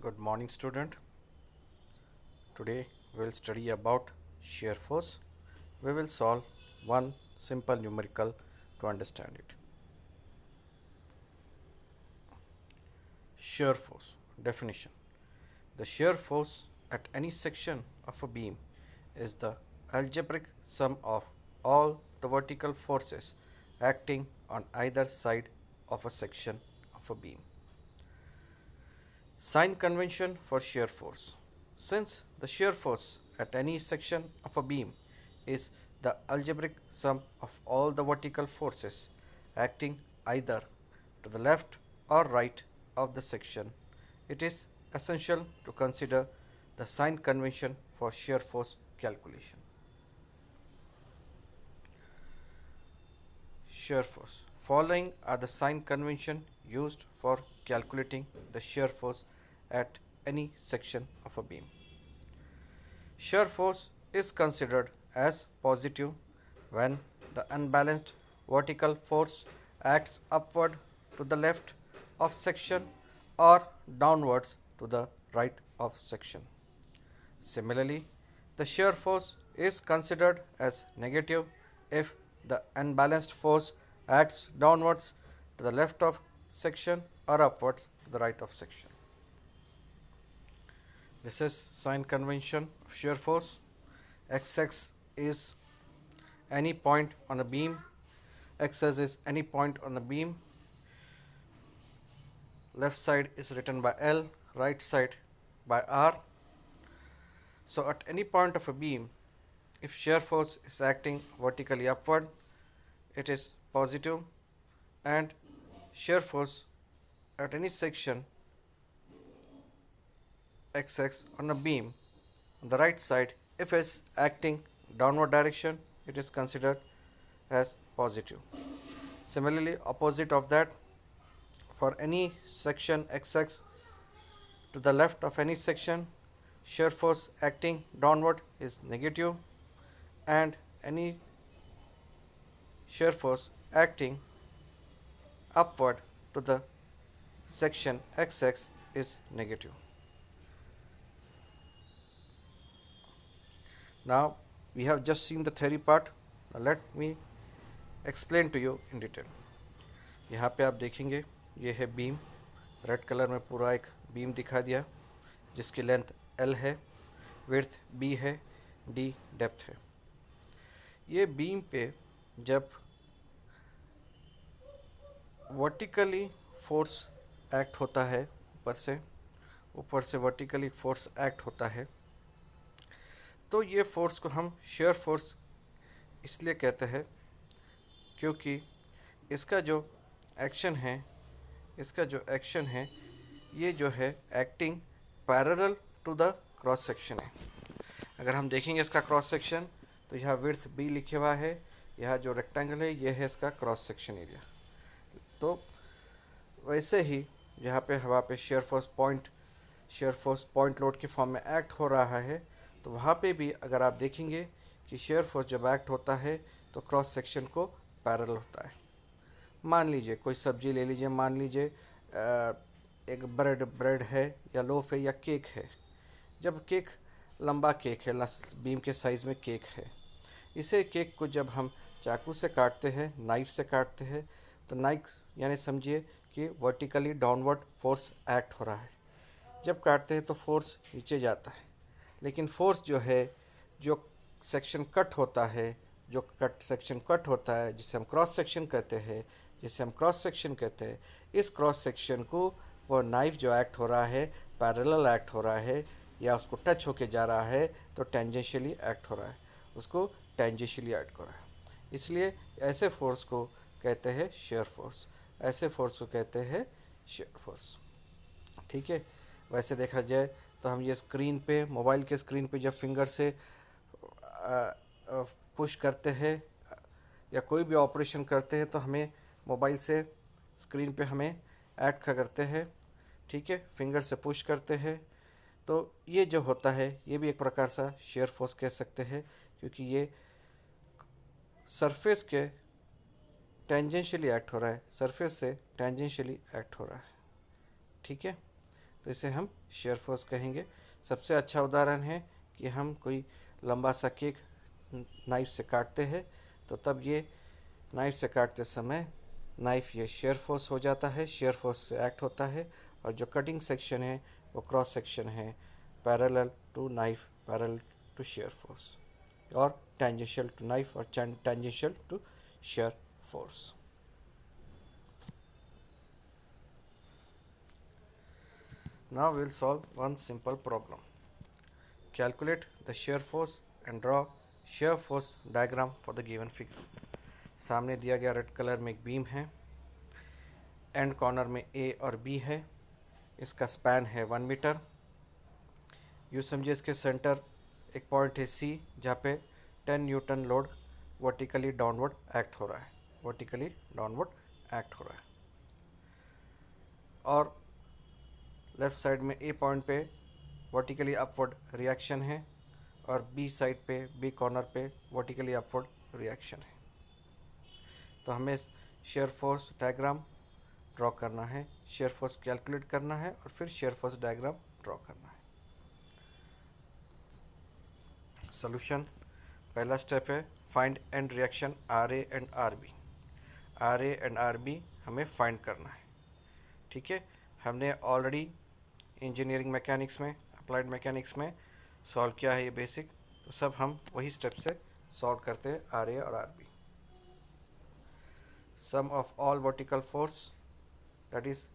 Good morning, student. Today we will study about shear force. We will solve one simple numerical to understand it. Shear force definition. The shear force at any section of a beam is the algebraic sum of all the vertical forces acting on either side of a section of a beam. Sign convention for shear force. Since the shear force at any section of a beam is the algebraic sum of all the vertical forces acting either to the left or right of the section, it is essential to consider the sign convention for shear force calculation. Shear force. Following are the sign convention used for calculating the shear force at any section of a beam. Shear force is considered as positive when the unbalanced vertical force acts upward to the left of section or downwards to the right of section. Similarly, the shear force is considered as negative if the unbalanced force acts downwards to the left of section or upwards to the right of section. This is sign convention of shear force. Xx is any point on a beam. Xs is any point on the beam. Left side is written by L, right side by R. So at any point of a beam, if shear force is acting vertically upward, it is positive, and shear force at any section xx on a beam on the right side, if it's acting downward direction, it is considered as positive. Similarly, opposite of that, for any section xx to the left of any section, shear force acting downward is negative, and any shear force acting upward to the section xx is negative. Now we have just seen the theory part. Now let me explain to you in detail. यहाँ पे आप देखेंगे ये है beam, red colour में पूरा एक beam दिखा दिया जिसकी लेंथ L है, विड्थ B है, D डेप्थ है. ये बीम पे जब वर्टिकली फोर्स एक्ट होता है, ऊपर से वर्टिकली फोर्स एक्ट होता है, तो ये फोर्स को हम shear फोर्स इसलिए कहते हैं क्योंकि इसका जो एक्शन है ये जो है acting parallel to the cross section है. अगर हम देखेंगे इसका क्रॉस सेक्शन तो यहाँ विड्थ B लिखे हुआ है, यहाँ जो रेक्टेंगल है ये है इसका क्रॉस सेक्शन एरिया. तो वैसे ही जहाँ पे हवा पे शेयर फोर्स पॉइंट लोड के फॉर्म में एक्ट हो रहा है, तो वहाँ पे भी अगर आप देखेंगे कि शेयर फोर्स जब एक्ट होता है तो क्रॉस सेक्शन को पैरेलल होता है. मान लीजिए कोई सब्जी ले लीजिए, मान लीजिए एक ब्रेड है या लोफ है या केक है. जब केक लंबा केक है, बीम के साइज़ में केक है, इसे केक को जब हम चाकू से काटते हैं, नाइफ से काटते हैं, तो नाइफ यानी समझिए कि वर्टिकली डाउनवर्ड फोर्स एक्ट हो रहा है. जब काटते हैं तो फोर्स नीचे जाता है, लेकिन फोर्स जो है जो सेक्शन कट होता है, जिसे हम क्रॉस सेक्शन कहते हैं, इस क्रॉस सेक्शन को वो नाइफ जो एक्ट हो रहा है पैरेलल एक्ट हो रहा है या उसको टच होके जा रहा है तो टेंजेंशियली एक्ट हो रहा है, उसको टेंजेंशियली एक्ट हो रहा है. इसलिए ऐसे फोर्स को कहते हैं shear फोर्स. ठीक है. वैसे देखा जाए तो हम ये स्क्रीन पे, मोबाइल के स्क्रीन पे जब फिंगर से पुश करते हैं या कोई भी ऑपरेशन करते हैं तो हमें मोबाइल से स्क्रीन पे हमें एक्ट करते हैं. ठीक है. फिंगर से पुश करते हैं तो ये जो होता है ये भी एक प्रकार सा shear फोर्स कह सकते हैं, क्योंकि ये सरफेस के टेंजेंशियली एक्ट हो रहा है, ठीक है. तो इसे हम shear force कहेंगे। सबसे अच्छा उदाहरण है कि हम कोई लंबा सा केक नाइफ से काटते हैं, तो तब ये नाइफ से काटते समय नाइफ ये shear force हो जाता है, shear force से एक्ट होता है, और जो कटिंग सेक्शन है वो क्रॉस सेक्शन है parallel to knife, parallel to shear force, और tangential to knife or tangential to shear force. Now we will solve one simple problem. Calculate the shear force and draw shear force diagram for the given figure. सामने दिया गया red colour में एक beam है, and corner में ए और B है, इसका स्पैन है 1 मीटर। यूँ समझिए इसके सेंटर एक पॉइंट है सी, जहाँ पे 10 Newton load vertically downward act हो रहा है, वर्टिकली डाउनवर्ड एक्ट हो रहा है। और लेफ्ट साइड में ए पॉइंट पे वर्टिकली अपवर्ड रिएक्शन है, और बी साइड पे, बी कॉर्नर पे वर्टिकली अपवर्ड रिएक्शन है। तो हमें shear फोर्स डायग्राम ड्रॉ करना है, shear फोर्स कैलकुलेट करना है, और फिर shear फोर्स डायग्राम ड्रॉ करना है। सॉल्यूशन, पहला स्टेप है find end reaction R A and R B. R A and R B हमें फाइंड करना है। ठीक है, हमने ऑलरेडी इंजीनियरिंग मैकेनिक्स में, अप्लाइड मैकेनिक्स में सॉल्व किया है ये बेसिक, तो सब हम वही स्टेप से सॉल्व करते हैं आर ए और R B. Sum of all vertical force, that is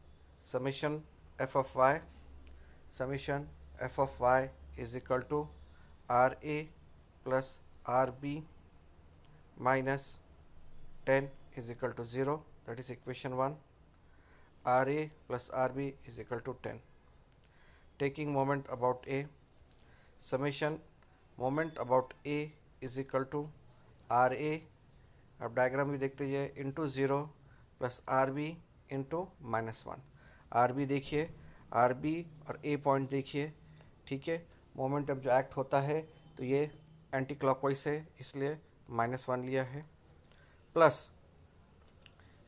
summation F of Y, summation F of Y is equal to R A plus R B minus 10 is equal to 0, that is equation 1. RA plus RB is equal to 10. Taking moment about A, summation moment about A is equal to RA, अब diagram भी देखते जाइए, into 0 plus RB into -1। RB देखिए, RB और A point देखिए। ठीक है, momentum जो एक्ट होता है तो ये एंटी क्लॉकवाइज है, इसलिए -1 लिया है, प्लस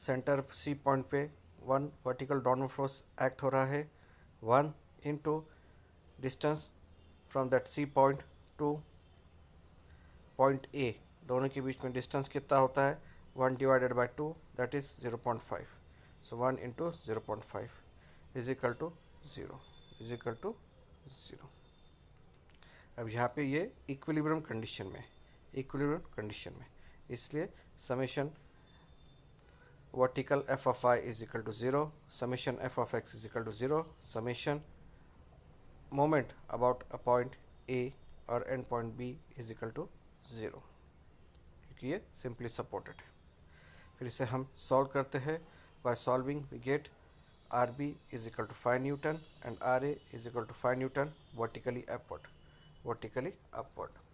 सेंटर सी पॉइंट पे 1 वर्टिकल डाउनवर्ड फोर्स एक्ट हो रहा है, 1 into distance from that C point to point A, दोनों के बीच में डिस्टेंस कितना होता है 1 divided by 2, that is 0.5। So 1 into 0.5 is equal to 0, is equal to 0। अब यहाँ पे ये इक्विलिब्रियम कंडीशन में, इक्विलिब्रियम कंडीशन में, इसलिए summation vertical F of I is equal to 0, summation F of X is equal to 0, summation moment about a point A और and point B is equal to 0, क्योंकि ये simply supported है। फिर इसे हम solve करते हैं। By solving we get R B is equal to 5 newton and R A is equal to 5 newton vertically upward, vertically upward.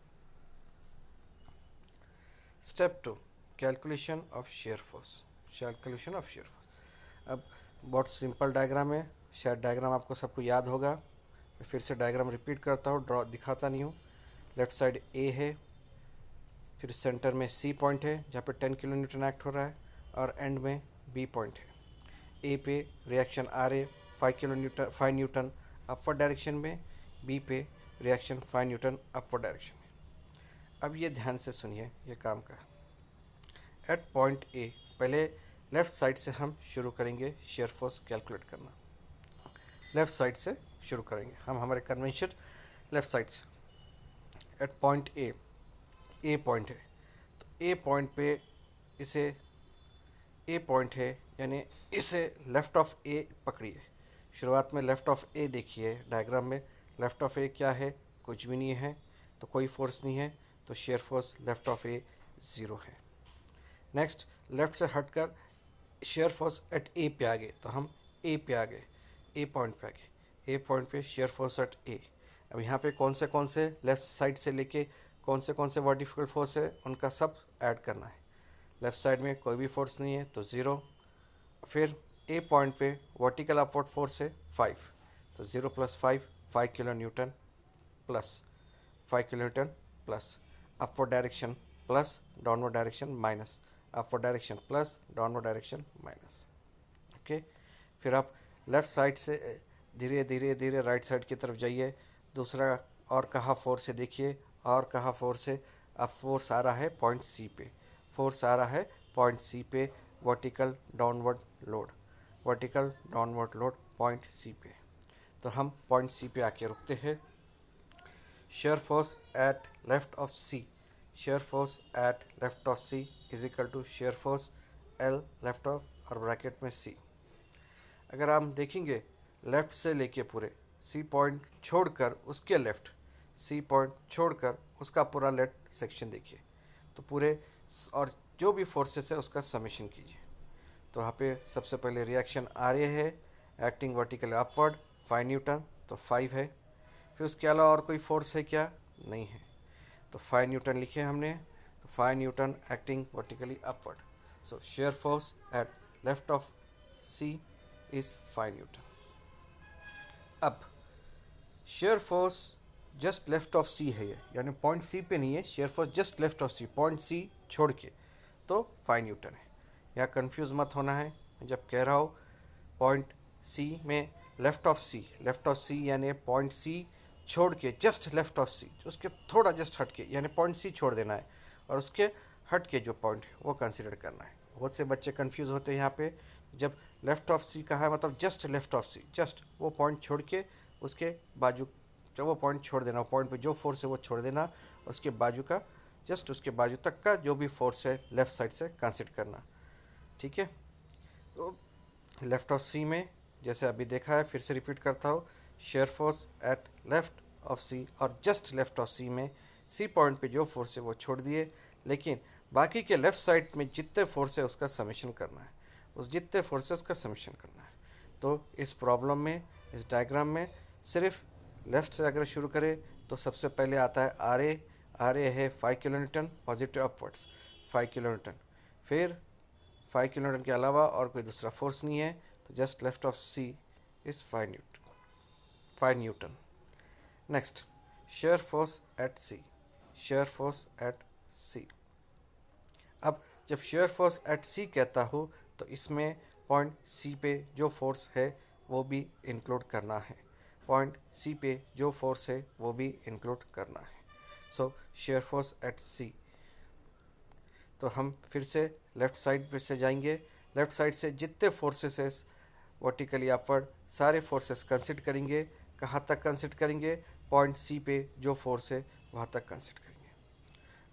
Step 2, calculation of shear force, calculation of shear force. अब बहुत simple diagram है, शायद diagram आपको सबको याद होगा, मैं फिर से डायग्राम रिपीट करता हूँ, ड्रॉ दिखाता नहीं हूँ। लेफ्ट साइड ए है, फिर सेंटर में सी पॉइंट है जहाँ पे 10 किलो न्यूटन एक्ट हो रहा है, और एंड में बी पॉइंट है। ए पे reaction R A 5 newton upward direction में, बी पे रिएक्शन 5 न्यूटन अपवर्ड डायरेक्शन में। अब ये ध्यान से सुनिए ये काम का। एट पॉइंट ए, पहले लेफ़्ट साइड से हम शुरू करेंगे shear फोर्स कैलकुलेट करना। लेफ़्ट साइड से शुरू करेंगे हम, हमारे कन्वेंशन लेफ़्ट साइड से। एट पॉइंट ए पॉइंट है, तो ए पॉइंट पे इसे, ए पॉइंट है यानी इसे लेफ़्ट ऑफ ए पकड़िए। शुरुआत में लेफ़्ट ऑफ ए देखिए डायग्राम में, लेफ़्ट ऑफ ए क्या है, कुछ भी नहीं है, तो कोई फोर्स नहीं है, तो shear force left of A 0 है। नेक्स्ट लेफ़्ट से हटकर shear फोर्स एट ए पे आ गए, तो हम ए पे आ गए, ए पॉइंट पे आ गए, ए पॉइंट पे shear फोर्स एट ए। अब यहाँ पे कौन से लेफ़्ट साइड से लेके कौन से वर्टिकल फोर्स है उनका सब ऐड करना है। लेफ़्ट साइड में कोई भी फोर्स नहीं है तो 0, फिर ए पॉइंट पे वर्टिकल अपवर्ड फोर्स है 5, तो 0 plus 5 kilo Newton plus 5 kilo Newton plus upward direction plus downward direction minus upward direction plus downward direction minus. Okay, फिर आप लेफ़्ट साइड से धीरे धीरे धीरे राइट साइड की तरफ जाइए। दूसरा और कहाँ फोर्स है देखिए, और कहाँ फोर्स है। अब फोर्स आ रहा है पॉइंट सी पे, फोर्स आ रहा है पॉइंट सी पे, vertical downward load, vertical downward load point C पे। तो हम पॉइंट सी पे आके रुकते हैं। shear force at left of C, shear force at left of C is equal to shear force L left of और bracket में C। अगर हम देखेंगे लेफ्ट से लेके पूरे C पॉइंट छोड़कर उसके लेफ्ट, C पॉइंट छोड़कर उसका पूरा लेफ्ट सेक्शन देखिए, तो पूरे और जो भी फोर्सेस है उसका समेशन कीजिए। तो वहाँ पे सबसे पहले रिएक्शन आ रही है एक्टिंग वर्टिकल अपवर्ड 5 न्यूटन, तो 5 है। फिर उसके अलावा और कोई फोर्स है क्या? नहीं है, तो 5 न्यूटन लिखे हमने, तो 5 newton acting vertically upward. So shear force at left of C is 5 newton. अब shear force just left of C है ये, यानी पॉइंट सी पे नहीं है, shear force just left of C, point C छोड़ के, तो 5 न्यूटन है। यहाँ कंफ्यूज मत होना है, जब कह रहा हूँ पॉइंट सी में left of C, left of C यानी पॉइंट सी छोड़ के जस्ट लेफ्ट ऑफ सी, उसके थोड़ा जस्ट हट के, यानी पॉइंट सी छोड़ देना है और उसके हट के जो पॉइंट है वो कंसिडर करना है। बहुत से बच्चे कंफ्यूज होते हैं यहाँ पे, जब लेफ्ट ऑफ सी कहा है मतलब just left of C, just वो पॉइंट छोड़ के उसके बाजू, जब वो पॉइंट छोड़ देना, पॉइंट पे जो फोर्स है वो छोड़ देना, उसके बाजू का जस्ट उसके बाजू तक का जो भी फोर्स है लेफ्ट साइड से कंसिडर करना। ठीक है, तो लेफ्ट ऑफ सी में जैसे अभी देखा है, फिर से रिपीट करता हूँ, shear force at left of C और जस्ट लेफ्ट ऑफ सी में सी पॉइंट पे जो फोर्स है वो छोड़ दिए, लेकिन बाकी के लेफ्ट साइड में जितने फोर्स है उसका समेशन करना है, उस जितने फोर्स है उसका समेशन करना है। तो इस प्रॉब्लम में, इस डायग्राम में सिर्फ लेफ्ट से अगर शुरू करें तो सबसे पहले आता है आर ए है 5 kilo Newton positive upwards 5 kilo Newton, फिर 5 किलो न्यूटन के अलावा और कोई दूसरा फोर्स नहीं है, तो just left of C is 5 newton. Next shear force at C, shear force at C. अब जब शेयर फोर्स एट सी कहता हूँ तो इसमें पॉइंट सी पे जो फोर्स है वो भी इंक्लूड करना है, पॉइंट सी पे जो फोर्स है वो भी इंक्लूड करना है। सो शेयर फोर्स एट सी, तो हम फिर से लेफ़्ट साइड पे से जाएंगे, लेफ़्ट साइड से जितने फोर्सेस है वर्टिकली अपवर्ड सारे फोर्सेस कंसिडर करेंगे। कहाँ तक कंसिडर करेंगे? पॉइंट सी पे जो फोर्स है वहाँ तक कंसिडर करेंगे।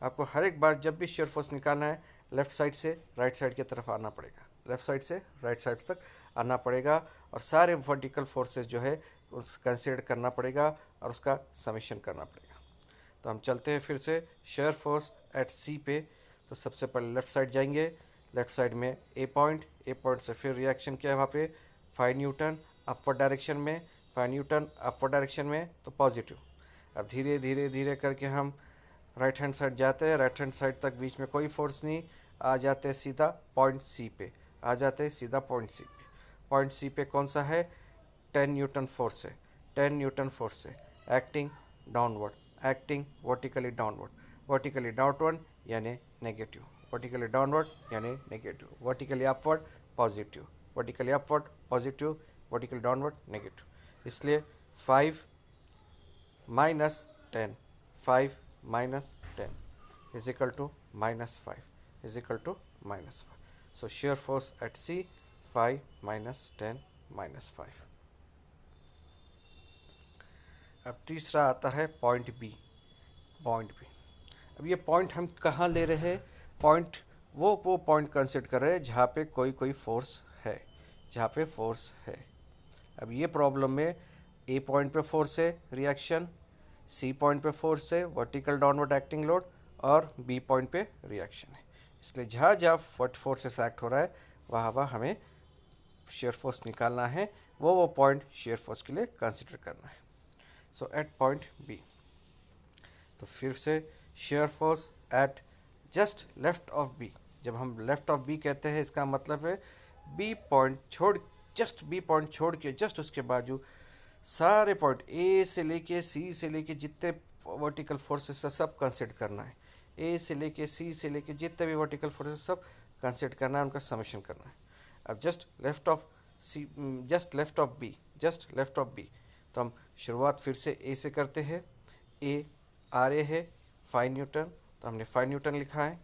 आपको हर एक बार जब भी शेयर फोर्स निकालना है लेफ़्ट साइड से राइट साइड की तरफ आना पड़ेगा, लेफ़्ट साइड से राइट साइड तक आना पड़ेगा और सारे वर्टिकल फोर्सेस जो है उस कंसिडर करना पड़ेगा और उसका समेशन करना पड़ेगा। तो हम चलते हैं फिर से शेयर फोर्स एट सी पे। तो सबसे पहले लेफ़्ट साइड जाएंगे, लेफ़्ट साइड में ए पॉइंट से फिर रिएक्शन क्या है वहाँ पे 5 न्यूटन अपवर्ड डायरेक्शन में, 5 न्यूटन अपवर्ड डायरेक्शन में, तो पॉजिटिव। अब धीरे धीरे धीरे करके हम राइट हैंड साइड जाते हैं, राइट हैंड साइड तक बीच में कोई फोर्स नहीं, आ जाते हैं सीधा पॉइंट सी पे, आ जाते हैं सीधा पॉइंट सी पे। पॉइंट सी पे कौन सा है? 10 न्यूटन फोर्स है, 10 न्यूटन फोर्स है acting downward, acting vertically downward यानी नेगेटिव, वर्टिकली डाउनवर्ड यानी negative, vertically upward positive, vertically upward positive, vertically downward negative. इसलिए 5 minus 10, 5 minus 10 is equal to -5 is equal to -5। So shear force at C 5 minus 10 -5। अब तीसरा आता है point B, point B. अब ये point हम कहाँ ले रहे हैं? पॉइंट वो पॉइंट कंसिडर कर रहे हैं जहाँ पे कोई फोर्स है, जहाँ पे फोर्स है। अब ये प्रॉब्लम में ए पॉइंट पे फोर्स है रिएक्शन, सी पॉइंट पे फोर्स है वर्टिकल डाउनवर्ड एक्टिंग लोड और बी पॉइंट पे रिएक्शन है। इसलिए जहाँ जहाँ फोर्सेस एक्ट हो रहा है वहाँ वहाँ हमें शेयर फोर्स निकालना है, वो पॉइंट शेयर फोर्स के लिए कंसिडर करना है। सो एट पॉइंट बी, तो फिर से shear force at just left of B. जब हम लेफ्ट ऑफ बी कहते हैं इसका मतलब है बी पॉइंट छोड़, जस्ट बी पॉइंट छोड़ के जस्ट उसके बाजू सारे पॉइंट ए से लेके सी से लेके जितने वर्टिकल फोर्सेस है सब कंसिडर करना है, ए से लेके सी से लेके जितने भी वर्टिकल फोर्सेस सब कंसिडर करना है, उनका समेशन करना है। अब just left of C, just left of B, just left of B. तो हम शुरुआत फिर से ए से करते हैं। ए आर ए है 5 न्यूटन, तो हमने 5 न्यूटन लिखा है।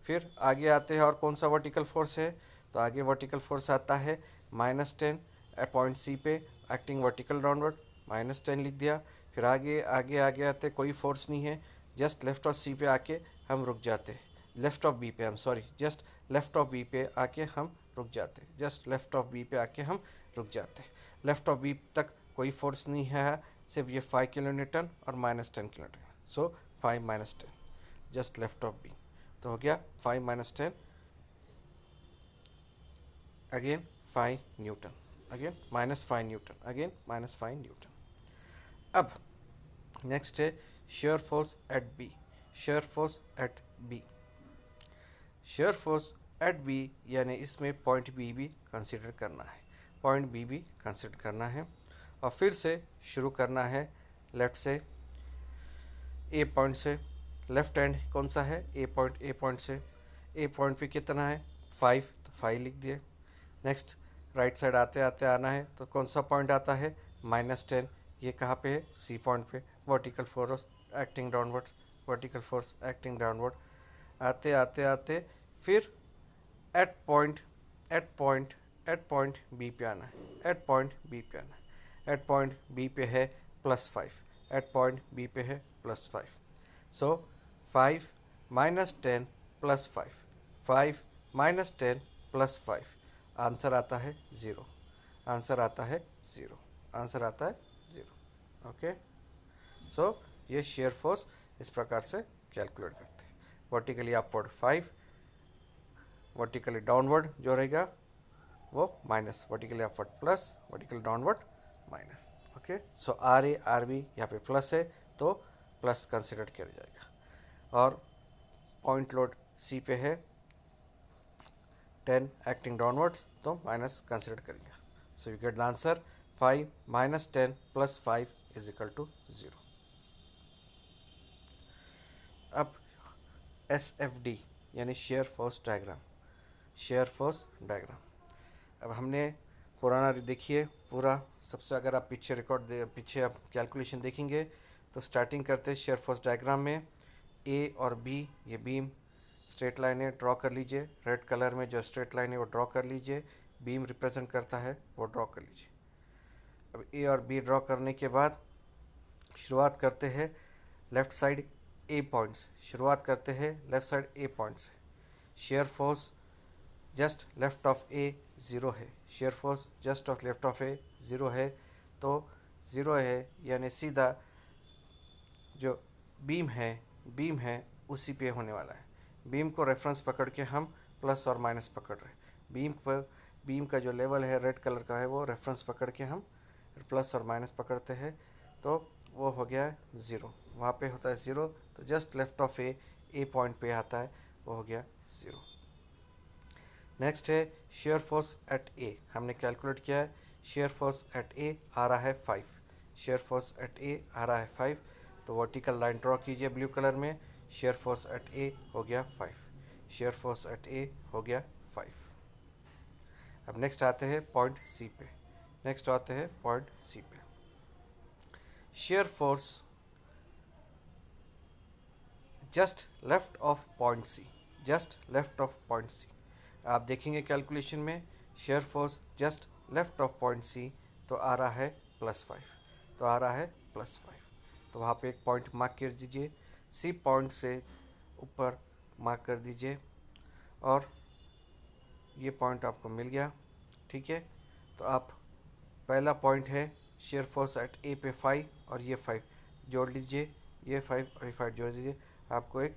फिर आगे आते हैं और कौन सा वर्टिकल फोर्स है, तो आगे वर्टिकल फोर्स आता है -10 पॉइंट सी पे एक्टिंग वर्टिकल डाउनवर्ड, -10 लिख दिया। फिर आगे आगे आगे आते कोई फोर्स नहीं है, जस्ट लेफ्ट ऑफ सी पे आके हम रुक जाते हैं, लेफ्ट ऑफ बी पे हम sorry just left of B पे आके हम रुक जाते हैं, जस्ट लेफ्ट ऑफ बी पे आके हम रुक जाते हैं। लेफ्ट ऑफ बी तक कोई फोर्स नहीं है, सिर्फ ये 5 किलो न्यूटन और -10 kilo newton, so 5 - 10 just left of B. तो हो गया 5 - 10 again 5 newton, again -5 newton, again -5 newton. अब नेक्स्ट है shear force at B, shear force at B, shear force at B यानी इसमें पॉइंट बी भी कंसिडर करना है, पॉइंट बी भी कंसिडर करना है। और फिर से शुरू करना है लेफ्ट से, ए पॉइंट से। लेफ्ट हैंड कौन सा है, ए पॉइंट से। ए पॉइंट पे कितना है 5, तो 5 लिख दिए। नेक्स्ट राइट साइड आते आते आना है, तो कौन सा पॉइंट आता है -10, ये कहाँ पे है, सी पॉइंट पे। Vertical force acting downwards, vertical force acting downward. आते आते आते फिर एट पॉइंट बी पे आना है, एट पॉइंट बी पे आना है। एट पॉइंट बी पे है +5, एट पॉइंट बी पे है +5। सो 5 - 10 +5, 5 - 10 +5, आंसर आता है 0, आंसर आता है 0, आंसर आता है 0। ओके, सो ये शेयर फोर्स इस प्रकार से कैलकुलेट करते हैं। वर्टिकली अपवर्ड 5, वर्टिकली डाउनवर्ड जो रहेगा वो minus, vertically upward plus, vertically downward minus. Okay, so R A R B यहाँ पे प्लस है तो प्लस कंसिडर किया जाएगा। और पॉइंट लोड सी पे है 10 एक्टिंग डाउनवर्ड्स, तो माइनस कंसिडर करेंगे। So you get the answer 5 - 10 +5 = 0। अब SFD यानी shear force diagram, shear force diagram. अब हमने पुराना देखिए पूरा सबसे, अगर आप पीछे आप कैलकुलेशन देखेंगे तो स्टार्टिंग करते हैं शेयर फोर्स डायग्राम में। ए और बी ये बीम स्ट्रेट लाइन है, ड्रॉ कर लीजिए। रेड कलर में जो स्ट्रेट लाइन है वो ड्रॉ कर लीजिए, बीम रिप्रेजेंट करता है वो ड्रॉ कर लीजिए। अब ए और बी ड्रॉ करने के बाद शुरुआत करते हैं लेफ्ट साइड ए पॉइंट्स, शुरुआत करते हैं लेफ्ट साइड ए पॉइंट से। Shear force just left of A 0 है, shear force just off left of A 0 है, तो 0 है यानी सीधा जो बीम है उसी पे होने वाला है। बीम को रेफरेंस पकड़ के हम प्लस और माइनस पकड़ रहे हैं। बीम का जो लेवल है रेड कलर का है वो रेफरेंस पकड़ के हम प्लस और माइनस पकड़ते हैं, तो वो हो गया है 0, वहाँ पे होता है 0, तो just left of A point पे आता है, वो हो गया 0। नेक्स्ट है शेयर फोर्स एट ए, हमने कैलकुलेट किया है। शेयर फोर्स एट ए आ रहा है 5, शेयर फोर्स एट ए आ रहा है 5, तो वर्टिकल लाइन ड्रॉ कीजिए ब्लू कलर में। शेयर फोर्स एट ए हो गया 5, शेयर फोर्स एट ए हो गया 5। अब नेक्स्ट आते हैं पॉइंट सी पे, नेक्स्ट आते हैं पॉइंट सी पे। Shear force just left of point C, just left of point C. आप देखेंगे कैलकुलेशन में shear force just left of point C तो आ रहा है +5, तो आ रहा है +5, तो वहाँ पे एक पॉइंट मार्क कर दीजिए, सी पॉइंट से ऊपर मार्क कर दीजिए, और ये पॉइंट आपको मिल गया। ठीक है, तो आप पहला पॉइंट है शेयर फोर्स एट ए पे 5 और ये 5 जोड़ लीजिए, ये 5 और ये 5 जोड़ दीजिए, आपको एक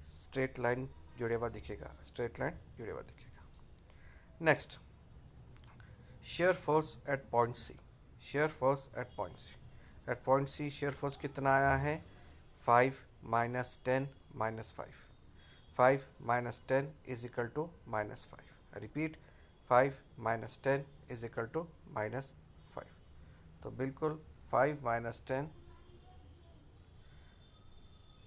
स्ट्रेट लाइन जुड़े हुआ दिखेगा, स्ट्रेट लाइन जुड़े हुआ दिखेगा। Next shear force at point C, shear force at point C, at point C shear force कितना आया है 5 - 10 - 5, 5 - 10 = -5। रिपीट 5 - 10 = -5, तो बिल्कुल 5 - 10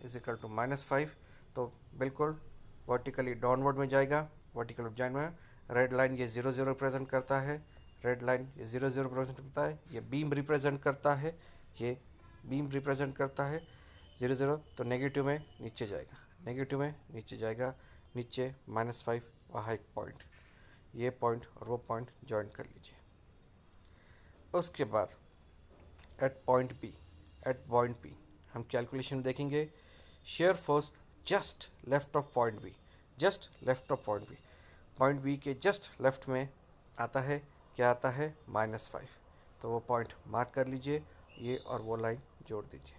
= -5, तो बिल्कुल वर्टिकली डाउनवर्ड में जाएगा। वर्टिकल जाइन में रेड लाइन ये 0 0 रिप्रेजेंट करता है, रेड लाइन ये 0 0 रिप्रेजेंट करता है, ये बीम रिप्रेजेंट करता है, ये बीम रिप्रेजेंट करता है 0 0, तो नेगेटिव में नीचे जाएगा, नेगेटिव में नीचे जाएगा, नीचे -5, वहाँ एक पॉइंट, ये पॉइंट और वो पॉइंट ज्वाइन कर लीजिए। उसके बाद एट पॉइंट बी हम कैलकुलेशन देखेंगे, shear force just left of point B, just left of point B के जस्ट लेफ्ट में आता है, क्या आता है -5, तो वो पॉइंट मार्क कर लीजिए, ये और वो लाइन जोड़ दीजिए,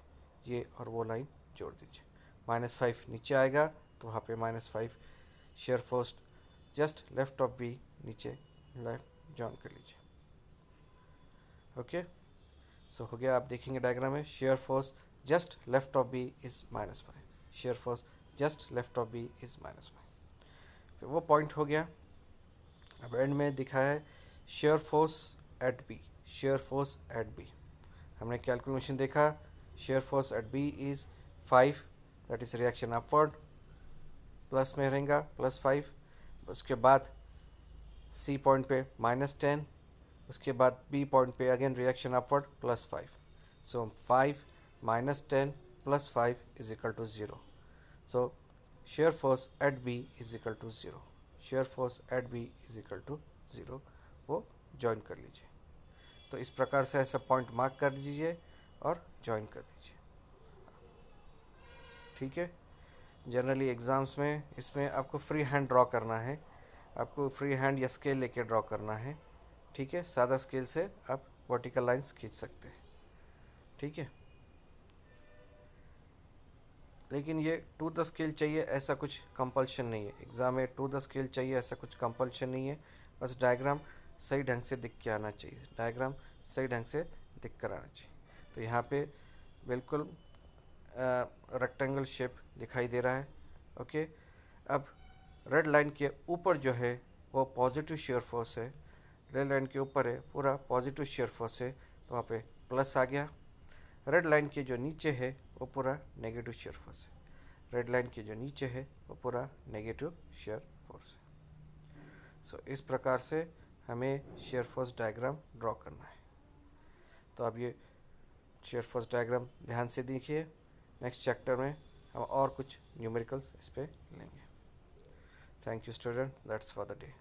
ये और वो लाइन जोड़ दीजिए, -5 नीचे आएगा तो वहाँ पे -5 shear force just left of B, नीचे लेफ्ट जॉइन कर लीजिए। ओके, सो हो गया। आप देखेंगे डायग्राम में, shear force just left of B is -5, shear force just left of B is -5, फिर वो पॉइंट हो गया। अब एंड में दिखा है shear force at B, shear force at B, हमने कैलकुलेशन देखा, shear force at B is 5, that is reaction upward, plus में रहेगा +5, उसके बाद सी पॉइंट पे -10, उसके बाद बी पॉइंट पे again reaction upward +5, so 5 -10 +5 is equal to 0, so shear force at B is equal to 0, shear force at B is equal to 0, वो join कर लीजिए। तो इस प्रकार से ऐसा पॉइंट मार्क कर दीजिए और ज्वाइन कर दीजिए। ठीक है, जनरली एग्ज़ाम्स में इसमें आपको फ्री हैंड ड्रॉ करना है, आपको फ्री हैंड या स्केल लेके ड्रॉ करना है। ठीक है, सादा स्केल से आप वर्टिकल लाइंस खींच सकते हैं। ठीक है, लेकिन ये टू द स्केल चाहिए ऐसा कुछ कंपल्शन नहीं है, एग्ज़ाम में टू द स्केल चाहिए ऐसा कुछ कंपल्शन नहीं है, बस डायग्राम सही ढंग से दिख के आना चाहिए, डायग्राम सही ढंग से दिख कर आना चाहिए। तो यहाँ पे बिल्कुल रेक्टेंगल शेप दिखाई दे रहा है। ओके, अब रेड लाइन के ऊपर जो है वो पॉजिटिव शेयर फोर्स है, रेड लाइन के ऊपर है पूरा पॉजिटिव शेयर फोर्स है, तो वहाँ पे प्लस आ गया। रेड लाइन के जो नीचे है वो पूरा नेगेटिव शेयर फोर्स है, रेड लाइन के जो नीचे है वो पूरा नेगेटिव शेयर फोर्स है। सो इस प्रकार से हमें शेयर फोर्स डायग्राम ड्रॉ करना है। तो अब ये शेयर फोर्स डायग्राम ध्यान से देखिए, नेक्स्ट चैप्टर में हम और कुछ न्यूमेरिकल्स इस पे लेंगे। Thank you student, that's for the day.